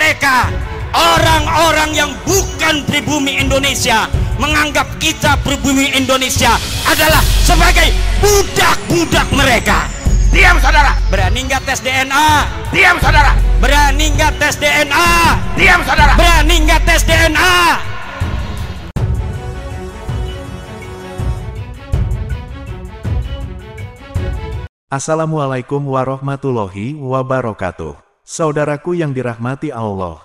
mereka, orang-orang yang bukan pribumi Indonesia, menganggap kita pribumi Indonesia adalah sebagai budak-budak mereka. Diam saudara. Berani nggak tes DNA? Diam saudara. Berani nggak tes DNA? Diam saudara. Berani nggak tes DNA? Assalamualaikum warahmatullahi wabarakatuh. Saudaraku yang dirahmati Allah.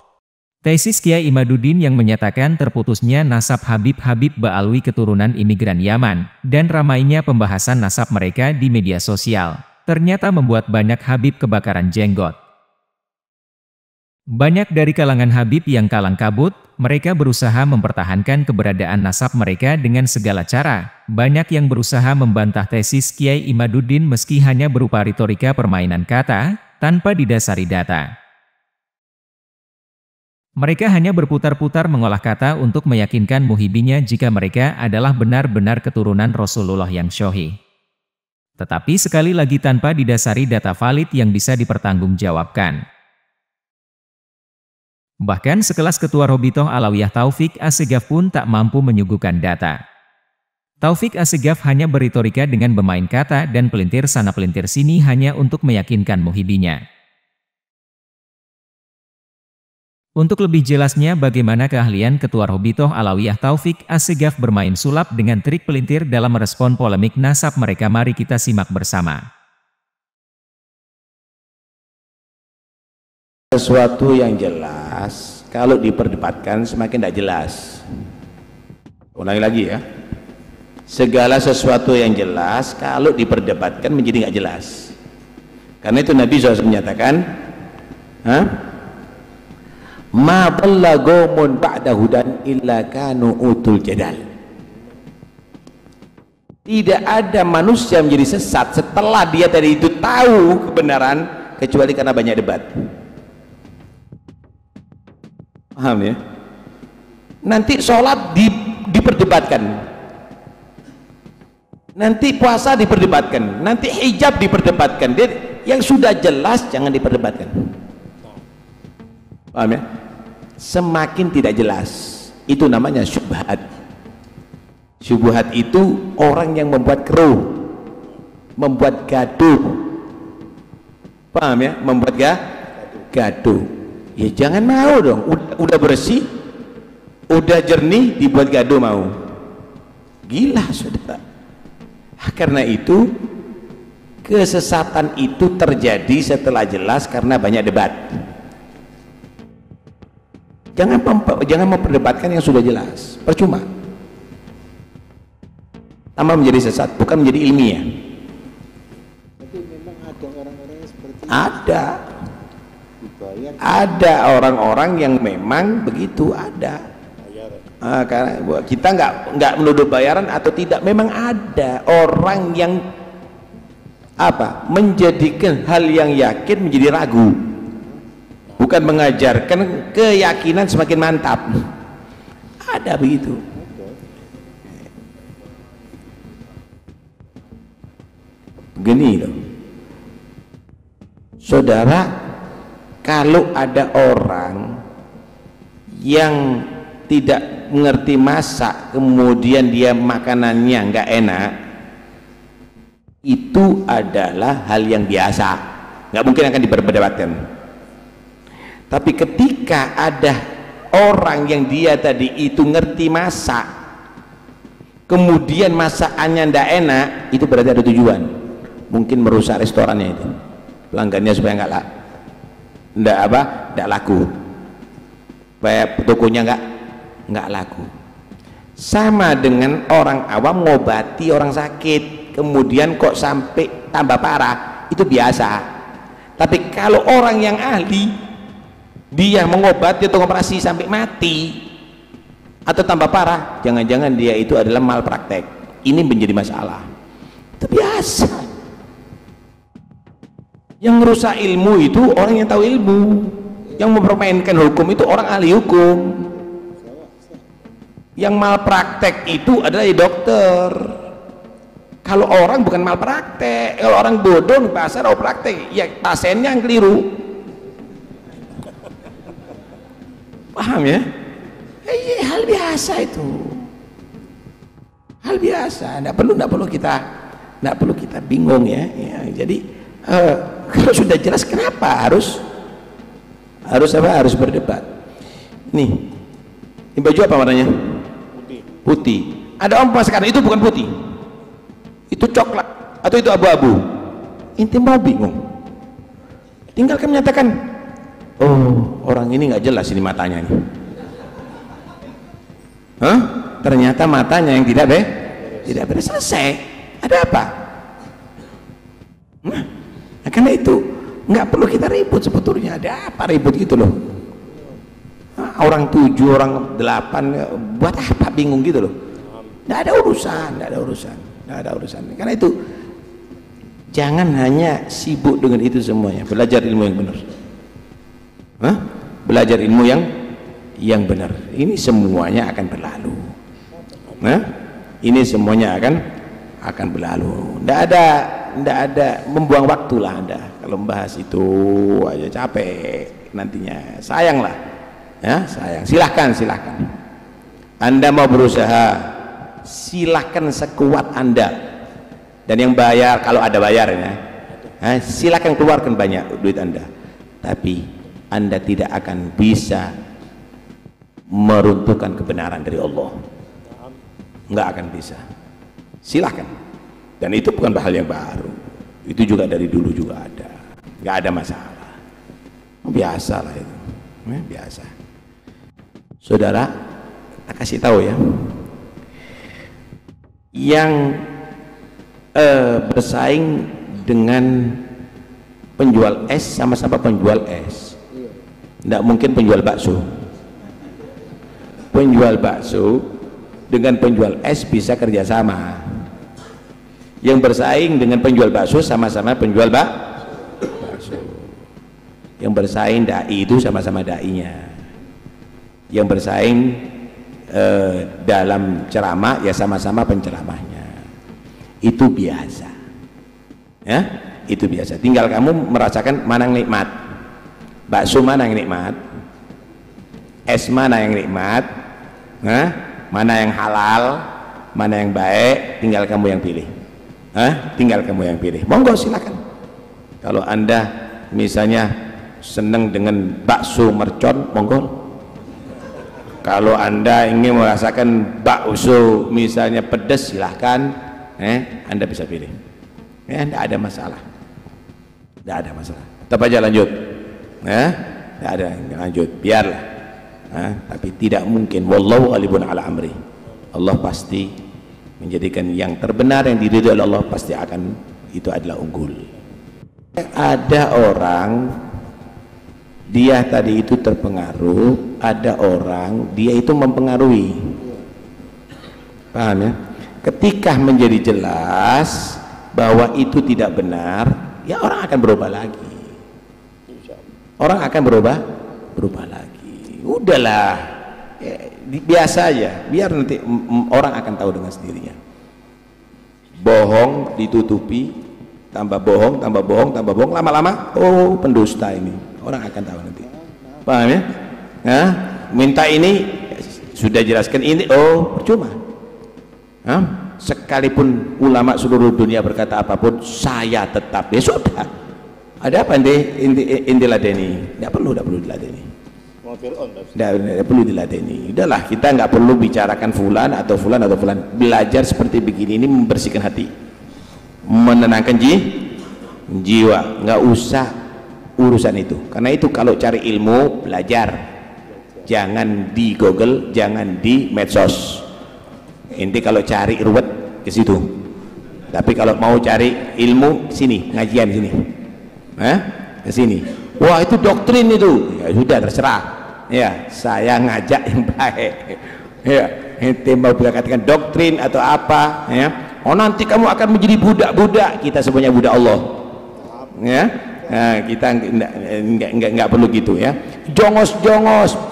Tesis Kiai Imaduddin yang menyatakan terputusnya nasab Habib-Habib Ba'alwi keturunan imigran Yaman, dan ramainya pembahasan nasab mereka di media sosial, ternyata membuat banyak Habib kebakaran jenggot. Banyak dari kalangan Habib yang kalang kabut, mereka berusaha mempertahankan keberadaan nasab mereka dengan segala cara. Banyak yang berusaha membantah tesis Kiai Imaduddin meski hanya berupa retorika permainan kata, tanpa didasari data. Mereka hanya berputar-putar mengolah kata untuk meyakinkan muhibinya jika mereka adalah benar-benar keturunan Rasulullah yang syahih. Tetapi sekali lagi tanpa didasari data valid yang bisa dipertanggungjawabkan. Bahkan sekelas Ketua Robitoh Alawiyah Taufik Assegaf pun tak mampu menyuguhkan data. Taufik Assegaf hanya berretorika dengan bermain kata dan pelintir sana pelintir sini hanya untuk meyakinkan muhibinya. Untuk lebih jelasnya bagaimana keahlian Ketua Robitoh Alawiyah Taufik Assegaf bermain sulap dengan trik pelintir dalam merespon polemik nasab mereka, mari kita simak bersama. Sesuatu yang jelas, kalau diperdebatkan semakin tidak jelas. Ulangi lagi ya. Segala sesuatu yang jelas, kalau diperdebatkan menjadi nggak jelas. Karena itu Nabi SAW menyatakan, ma dhalla qaumun ba'da hudan illa kanu utul jadal. Tidak ada manusia menjadi sesat setelah dia tadi itu tahu kebenaran, kecuali karena banyak debat. Paham ya? Nanti sholat diperdebatkan, nanti puasa diperdebatkan, nanti hijab diperdebatkan. Yang sudah jelas jangan diperdebatkan. Paham ya? Semakin tidak jelas, itu namanya syubhat. Syubhat itu orang yang membuat keruh, membuat gaduh. Paham ya? Membuat gaduh. Ya jangan mau dong, udah bersih, udah jernih dibuat gaduh mau. Gila saudara. Karena itu kesesatan itu terjadi setelah jelas karena banyak debat. Jangan memperdebatkan yang sudah jelas, percuma. Tambah menjadi sesat, bukan menjadi ilmiah. Tapi memang ada orang-orang seperti itu. Ada orang-orang yang memang begitu, ada. Karena kita nggak menuduh bayaran atau tidak, memang ada orang yang menjadikan hal yang yakin menjadi ragu, bukan mengajarkan keyakinan semakin mantap. Ada begitu. Begini loh saudara, kalau ada orang yang tidak mengerti masak, kemudian dia makanannya nggak enak, itu adalah hal yang biasa, nggak mungkin akan diperdebatkan. Tapi ketika ada orang yang dia tadi itu ngerti masak, kemudian masakannya nggak enak, itu berarti ada tujuan, mungkin merusak restorannya itu, pelanggannya supaya nggak laku, supaya tokonya nggak laku. Sama dengan orang awam ngobati orang sakit, kemudian kok sampai tambah parah, itu biasa. Tapi kalau orang yang ahli, dia mengobati atau operasi sampai mati atau tambah parah, jangan-jangan dia itu adalah malpraktek. Ini menjadi masalah. Itu biasa. Yang merusak ilmu itu orang yang tahu ilmu, yang mempermainkan hukum itu orang ahli hukum. Yang malpraktek itu adalah dokter. Kalau orang bukan malpraktek, kalau orang bodoh di pasar praktek, ya pasiennya yang keliru. Paham ya? Hal biasa itu, hal biasa. Nggak perlu kita bingung ya. Jadi kalau sudah jelas, kenapa harus berdebat? Nih, ini baju apa warnanya? Putih. Ada orang sekarang itu bukan putih, itu coklat atau itu abu-abu. Inti mau bingung, tinggal kan menyatakan, oh orang ini nggak jelas ini matanya nih. Ternyata matanya yang tidak beres, selesai. Ada apa? Nah, karena itu nggak perlu kita ribut sebetulnya. Ada apa ribut gitu loh? Orang 7, orang 8, buat apa bingung gitu loh? Nggak ada urusan. Karena itu jangan hanya sibuk dengan itu semuanya. Belajar ilmu yang benar. Belajar ilmu yang benar. Ini semuanya akan berlalu. Ini semuanya akan berlalu. Nggak ada membuang waktu lah Anda kalau membahas itu aja, capek nantinya, sayang lah ya, sayang. Silahkan Anda mau berusaha, silahkan sekuat Anda, dan yang bayar kalau ada bayarnya, silahkan keluarkan banyak duit Anda, tapi Anda tidak akan bisa meruntuhkan kebenaran dari Allah, nggak akan bisa. Silahkan, dan itu bukan hal yang baru, itu juga dari dulu juga ada, nggak ada masalah, biasa lah itu, biasa. Saudara, kita kasih tahu ya, yang bersaing dengan penjual es sama-sama penjual es, nggak mungkin penjual bakso. Penjual bakso dengan penjual es bisa kerjasama. Yang bersaing dengan penjual bakso sama-sama penjual bakso. Yang bersaing dai itu sama-sama dainya. Yang bersaing dalam ceramah ya sama-sama penceramahnya. Itu biasa. Ya, itu biasa. Tinggal kamu merasakan mana yang nikmat. Bakso mana yang nikmat? Es mana yang nikmat? Mana yang halal, mana yang baik, tinggal kamu yang pilih. Tinggal kamu yang pilih. Monggo silakan. Kalau Anda misalnya senang dengan bakso mercon, monggo. Kalau Anda ingin merasakan bakso misalnya pedas, silahkan. Anda bisa pilih. Tidak ada masalah. Tidak ada masalah. Tetap aja lanjut. Tidak ada, lanjut. Biarlah. Tapi tidak mungkin. Wallahu ghalibun ala amri. Allah pasti menjadikan yang terbenar, yang diridhoi oleh Allah pasti akan, itu adalah unggul. Ada orang dia tadi itu terpengaruh, ada orang dia itu mempengaruhi. Paham ya? Ketika menjadi jelas bahwa itu tidak benar, ya orang akan berubah lagi. Orang akan berubah lagi. Udahlah, ya, biasa aja, biar nanti orang akan tahu dengan sendirinya. Bohong ditutupi, tambah bohong, lama-lama, oh pendusta ini, orang akan tahu nanti. Paham ya? Minta ini sudah jelaskan ini, oh percuma. Sekalipun ulama seluruh dunia berkata apapun, saya tetap, ya sudah. Ada apa inti ladeni? Tidak perlu diladeni. Tidak perlu diladeni. Udahlah, kita nggak perlu bicarakan fulan atau fulan. Belajar seperti begini ini membersihkan hati, menenangkan jiwa. Nggak usah urusan itu. Karena itu kalau cari ilmu, belajar. Jangan di Google, jangan di medsos. Inti kalau cari ruwet ke situ. Tapi kalau mau cari ilmu, sini ngajian sini. Ke sini. Wah itu doktrin itu. Ya sudah terserah. Ya saya ngajak yang baik. Ya ente mau bila katakan doktrin atau apa? Ya. Oh nanti kamu akan menjadi budak-budak. Kita semuanya budak Allah. Ya. Nah, kita nggak perlu gitu ya. Jongos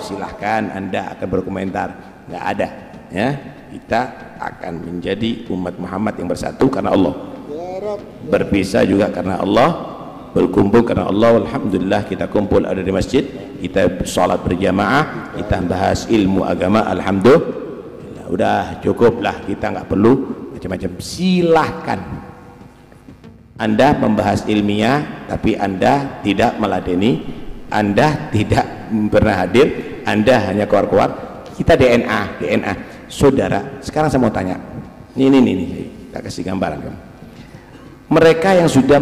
silahkan Anda akan berkomentar. Nggak ada. Ya. Kita akan menjadi umat Muhammad yang bersatu karena Allah. Berpisah juga karena Allah. Berkumpul karena Allah. Alhamdulillah kita kumpul ada di masjid kita sholat berjamaah, kita bahas ilmu agama. Alhamdulillah, udah cukup lah, kita nggak perlu macam-macam. Silahkan Anda membahas ilmiah, tapi Anda tidak meladeni, Anda tidak pernah hadir, Anda hanya keluar-keluar. Kita DNA. Saudara, sekarang saya mau tanya, ini tak kasih gambaran kamu. Mereka yang sudah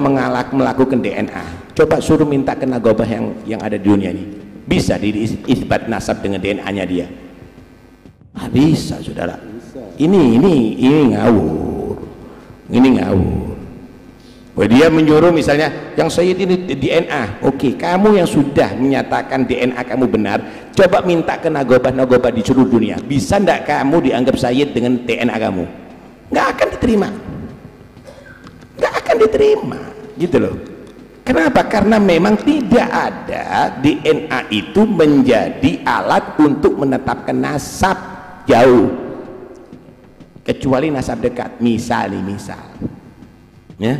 melakukan DNA, coba suruh minta ke nagobah yang ada di dunia ini, bisa diisbat nasab dengan DNA-nya dia? Bisa, saudara. Ini ngawur. Dia menyuruh misalnya yang Sayyid ini DNA. Oke, kamu yang sudah menyatakan DNA kamu benar, coba minta ke nagobah di seluruh dunia, bisa ndak kamu dianggap Sayyid dengan DNA kamu? Nggak akan diterima, gitu loh. Kenapa? Karena memang tidak ada DNA itu menjadi alat untuk menetapkan nasab jauh, kecuali nasab dekat. Misal ya,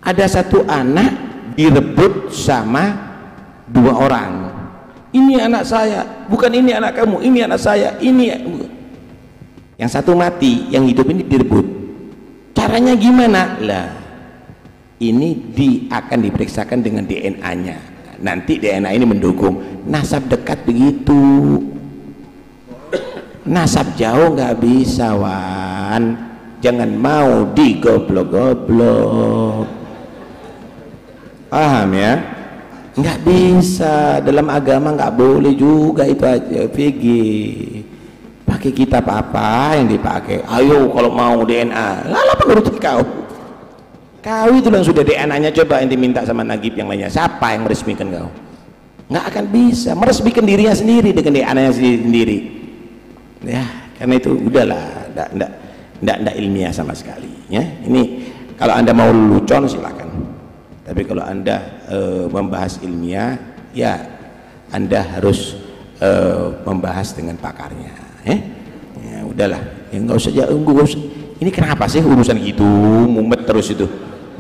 ada satu anak direbut sama dua orang. Ini anak saya, bukan ini anak kamu, ini anak saya, ini. Yang satu mati, yang hidup ini direbut. Caranya gimana? Lah, ini akan diperiksakan dengan DNA-nya. Nanti DNA ini mendukung. Nasab dekat begitu. Nasab jauh nggak bisa, Wan. Jangan mau digoblok-goblok. Paham ya? Nggak bisa, dalam agama nggak boleh juga itu aja. VG pakai kitab apa yang dipakai? Ayo kalau mau DNA, lalu menurut kau itu yang sudah DNA-nya, coba yang diminta sama Nagib yang lainnya. Siapa yang meresmikan kau? Nggak akan bisa meresmikan dirinya sendiri dengan DNA-nya sendiri. Ya, karena itu udahlah, nggak ilmiah sama sekali. Ya, ini kalau Anda mau lelucon silakan. Tapi kalau Anda membahas ilmiah, ya Anda harus membahas dengan pakarnya. Ya udahlah, ya nggak usah. Ini kenapa sih urusan gitu, mumet terus itu?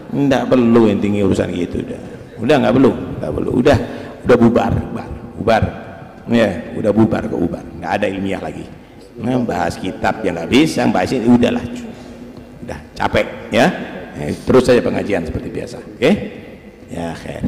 Nggak perlu yang tinggi urusan gitu. Udah nggak perlu. Udah bubar. Ya, udah bubar. Nggak ada ilmiah lagi. Bahas kitab yang nggak bisa, bahas ini udahlah. Udah capek ya. Terus saja pengajian seperti biasa, oke? Ya, khair.